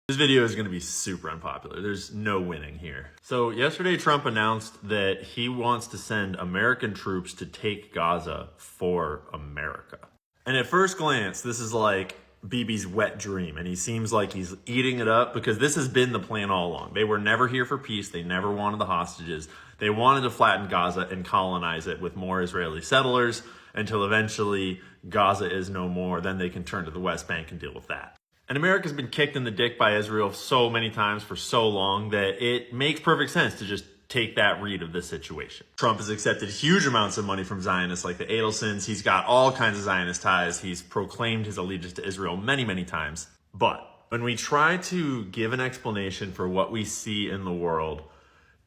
This video is going to be super unpopular. There's no winning here. So yesterday, Trump announced that he wants to send American troops to take Gaza for America. And at first glance, this is like Bibi's wet dream. And he seems like he's eating it up because this has been the plan all along. They were never here for peace. They never wanted the hostages. They wanted to flatten Gaza and colonize it with more Israeli settlers until eventually Gaza is no more. Then they can turn to the West Bank and deal with that. And America's been kicked in the dick by Israel so many times for so long that it makes perfect sense to just take that read of this situation. Trump has accepted huge amounts of money from Zionists like the Adelsons. He's got all kinds of Zionist ties. He's proclaimed his allegiance to Israel many, many times. But when we try to give an explanation for what we see in the world,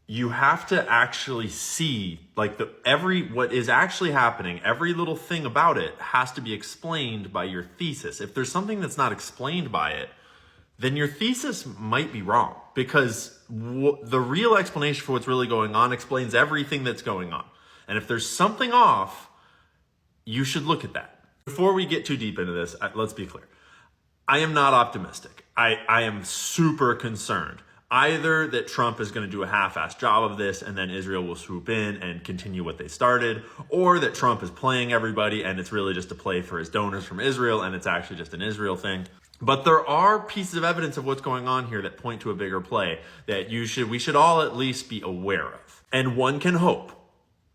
you have to actually see like what is actually happening. Every little thing about it has to be explained by your thesis. If there's something that's not explained by it, then your thesis might be wrong, because the real explanation for what's really going on explains everything that's going on. And if there's something off, you should look at that. Before we get too deep into this, let's be clear. I am not optimistic. I am super concerned. Either that Trump is going to do a half-assed job of this and then Israel will swoop in and continue what they started, or that Trump is playing everybody and it's really just a play for his donors from Israel and it's actually just an Israel thing. But there are pieces of evidence of what's going on here that point to a bigger play that we should all at least be aware of. And one can hope.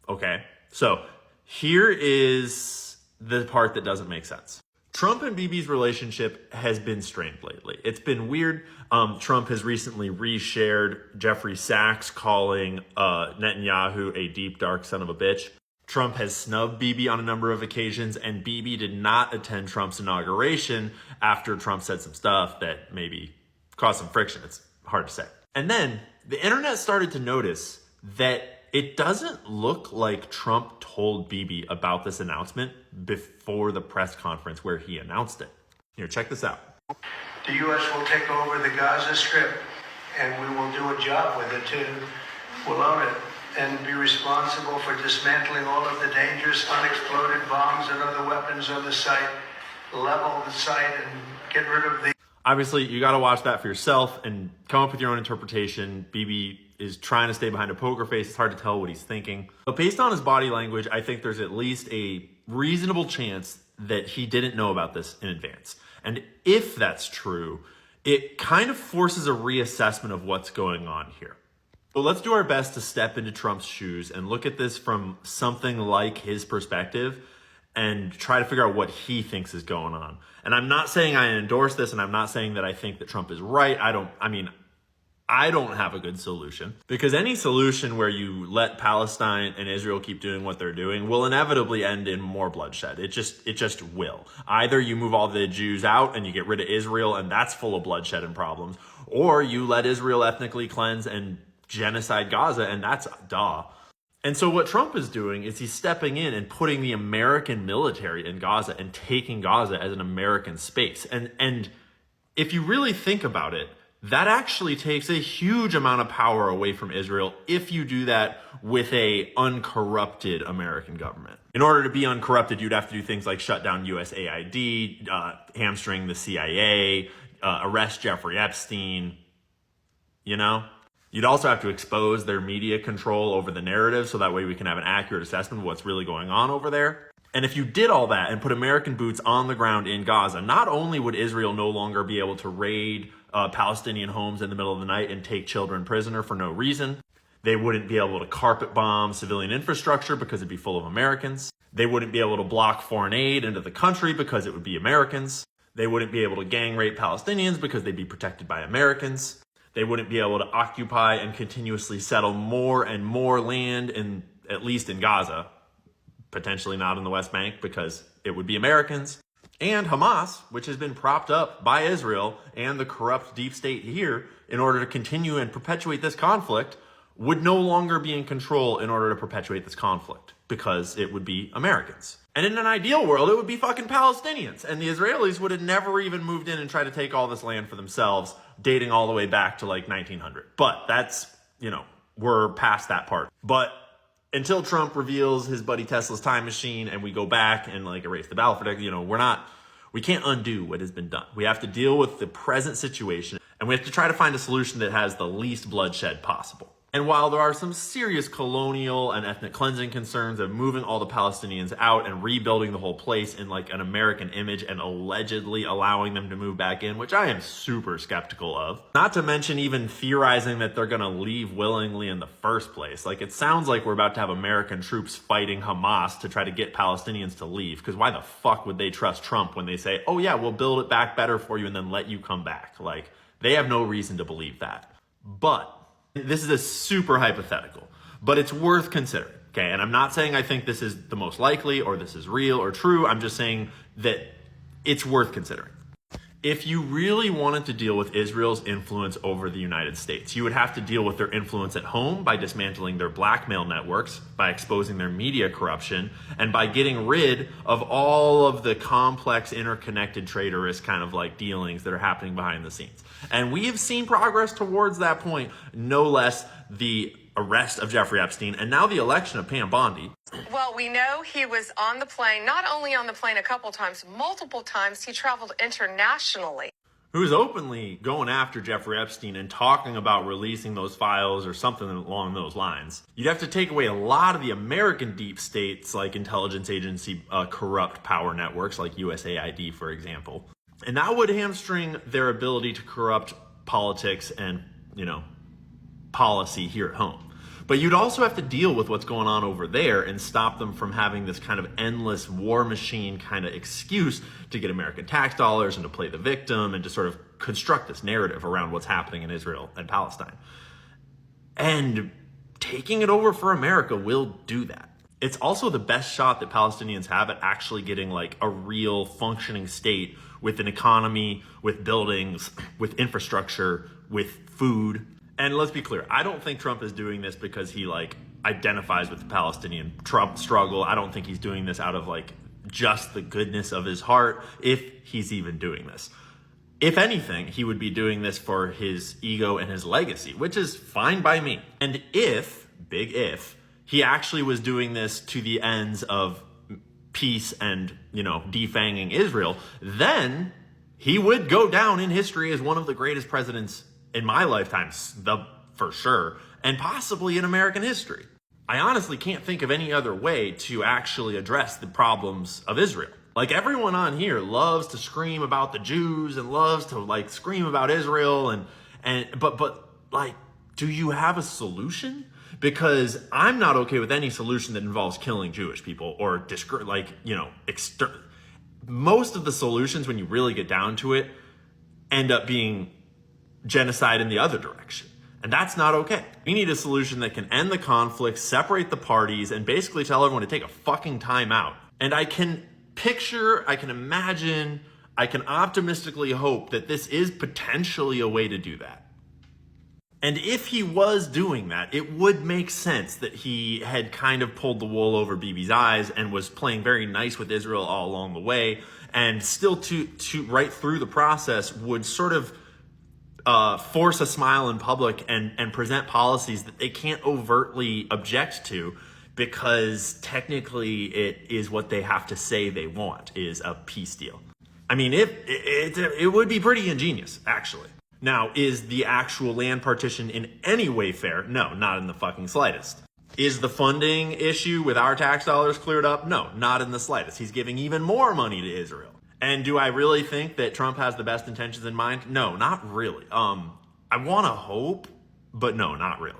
Okay? So here is the part that doesn't make sense. Trump and Bibi's relationship has been strained lately. It's been weird. Trump has recently reshared Jeffrey Sachs calling Netanyahu a deep, dark son of a bitch. Trump has snubbed Bibi on a number of occasions, and Bibi did not attend Trump's inauguration after Trump said some stuff that maybe caused some friction. It's hard to say. And then the internet started to notice that it doesn't look like Trump told Bibi about this announcement before the press conference where he announced it. Here, check this out. The U.S. will take over the Gaza Strip, and we will do a job with it too. We'll own it and be responsible for dismantling all of the dangerous unexploded bombs and other weapons on the site, level the site, and get rid of the... Obviously, you got to watch that for yourself and come up with your own interpretation. Bibi is trying to stay behind a poker face. It's hard to tell what he's thinking. But based on his body language, I think there's at least a reasonable chance that he didn't know about this in advance. And if that's true, it kind of forces a reassessment of what's going on here. So let's do our best to step into Trump's shoes and look at this from something like his perspective and try to figure out what he thinks is going on. And I'm not saying I endorse this, and I'm not saying that I think that Trump is right. I don't have a good solution, because any solution where you let Palestine and Israel keep doing what they're doing will inevitably end in more bloodshed. It just will. Either you move all the Jews out and you get rid of Israel, and that's full of bloodshed and problems, or you let Israel ethnically cleanse and genocide Gaza, and that's duh. And so what Trump is doing is he's stepping in and putting the American military in Gaza and taking Gaza as an American space. And if you really think about it, that actually takes a huge amount of power away from Israel if you do that with a uncorrupted American government. In order to be uncorrupted, you'd have to do things like shut down USAID, hamstring the CIA, arrest Jeffrey Epstein, you know? You'd also have to expose their media control over the narrative so that way we can have an accurate assessment of what's really going on over there. And if you did all that and put American boots on the ground in Gaza, not only would Israel no longer be able to raid Palestinian homes in the middle of the night and take children prisoner for no reason, they wouldn't be able to carpet bomb civilian infrastructure because it'd be full of Americans. They wouldn't be able to block foreign aid into the country because it would be Americans. They wouldn't be able to gang rape Palestinians because they'd be protected by Americans. They wouldn't be able to occupy and continuously settle more and more land, at least in Gaza, potentially not in the West Bank because it would be Americans. And Hamas, which has been propped up by Israel and the corrupt deep state here in order to continue and perpetuate this conflict, would no longer be in control in order to perpetuate this conflict because it would be Americans. And in an ideal world, it would be fucking Palestinians. And the Israelis would have never even moved in and tried to take all this land for themselves, dating all the way back to like 1900. But that's, we're past that part. But until Trump reveals his buddy Tesla's time machine and we go back and like erase the battlefield, we can't undo what has been done. We have to deal with the present situation. And we have to try to find a solution that has the least bloodshed possible. And while there are some serious colonial and ethnic cleansing concerns of moving all the Palestinians out and rebuilding the whole place in like an American image and allegedly allowing them to move back in, which I am super skeptical of, not to mention even theorizing that they're gonna leave willingly in the first place. Like, it sounds like we're about to have American troops fighting Hamas to try to get Palestinians to leave, because why the fuck would they trust Trump when they say, oh yeah, we'll build it back better for you and then let you come back? Like, they have no reason to believe that. But this is a super hypothetical, but it's worth considering, okay? And I'm not saying I think this is the most likely or this is real or true. I'm just saying that it's worth considering. If you really wanted to deal with Israel's influence over the United States, you would have to deal with their influence at home by dismantling their blackmail networks, by exposing their media corruption, and by getting rid of all of the complex, interconnected traitorous kind of like dealings that are happening behind the scenes. And we have seen progress towards that point, no less the arrest of Jeffrey Epstein and now the election of Pam Bondi. Well, we know he was on the plane, not only on the plane a couple times, multiple times. He traveled internationally. Who's openly going after Jeffrey Epstein and talking about releasing those files or something along those lines. You'd have to take away a lot of the American deep states, like intelligence agency corrupt power networks like USAID, for example. And that would hamstring their ability to corrupt politics and, policy here at home. But you'd also have to deal with what's going on over there and stop them from having this kind of endless war machine kind of excuse to get American tax dollars and to play the victim and to sort of construct this narrative around what's happening in Israel and Palestine. And taking it over for America will do that. It's also the best shot that Palestinians have at actually getting like a real functioning state with an economy, with buildings, with infrastructure, with food. And let's be clear, I don't think Trump is doing this because he identifies with the Palestinian struggle. I don't think he's doing this out of just the goodness of his heart, if he's even doing this. If anything, he would be doing this for his ego and his legacy, which is fine by me. And if, big if, he actually was doing this to the ends of peace and, defanging Israel, then he would go down in history as one of the greatest presidents in my lifetime, for sure, and possibly in American history. I honestly can't think of any other way to actually address the problems of Israel. Everyone on here loves to scream about the Jews and loves to scream about Israel but do you have a solution? Because I'm not okay with any solution that involves killing Jewish people or most of the solutions, when you really get down to it, end up being genocide in the other direction. And that's not okay. We need a solution that can end the conflict, separate the parties, and basically tell everyone to take a fucking time out. And I can picture, I can imagine, I can optimistically hope that this is potentially a way to do that. And if he was doing that, it would make sense that he had kind of pulled the wool over Bibi's eyes and was playing very nice with Israel all along the way, and still to right through the process would sort of force a smile in public and present policies that they can't overtly object to, because technically it is what they have to say they want, is a peace deal. I mean, it would be pretty ingenious, actually. Now, is the actual land partition in any way fair? No, not in the fucking slightest. Is the funding issue with our tax dollars cleared up? No, not in the slightest. He's giving even more money to Israel. And do I really think that Trump has the best intentions in mind? No, not really. I want to hope, but no, not really.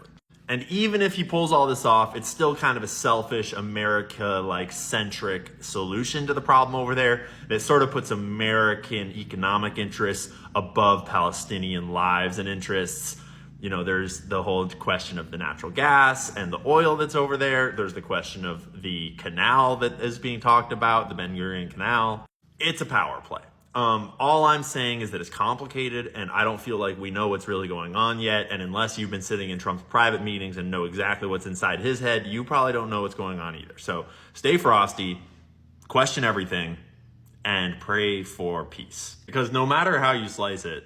And even if he pulls all this off, it's still kind of a selfish, America-centric solution to the problem over there that sort of puts American economic interests above Palestinian lives and interests. There's the whole question of the natural gas and the oil that's over there. There's the question of the canal that is being talked about, the Ben Gurion Canal. It's a power play. All I'm saying is that it's complicated, and I don't feel like we know what's really going on yet. And unless you've been sitting in Trump's private meetings and know exactly what's inside his head, you probably don't know what's going on either. So stay frosty, question everything, and pray for peace. Because no matter how you slice it,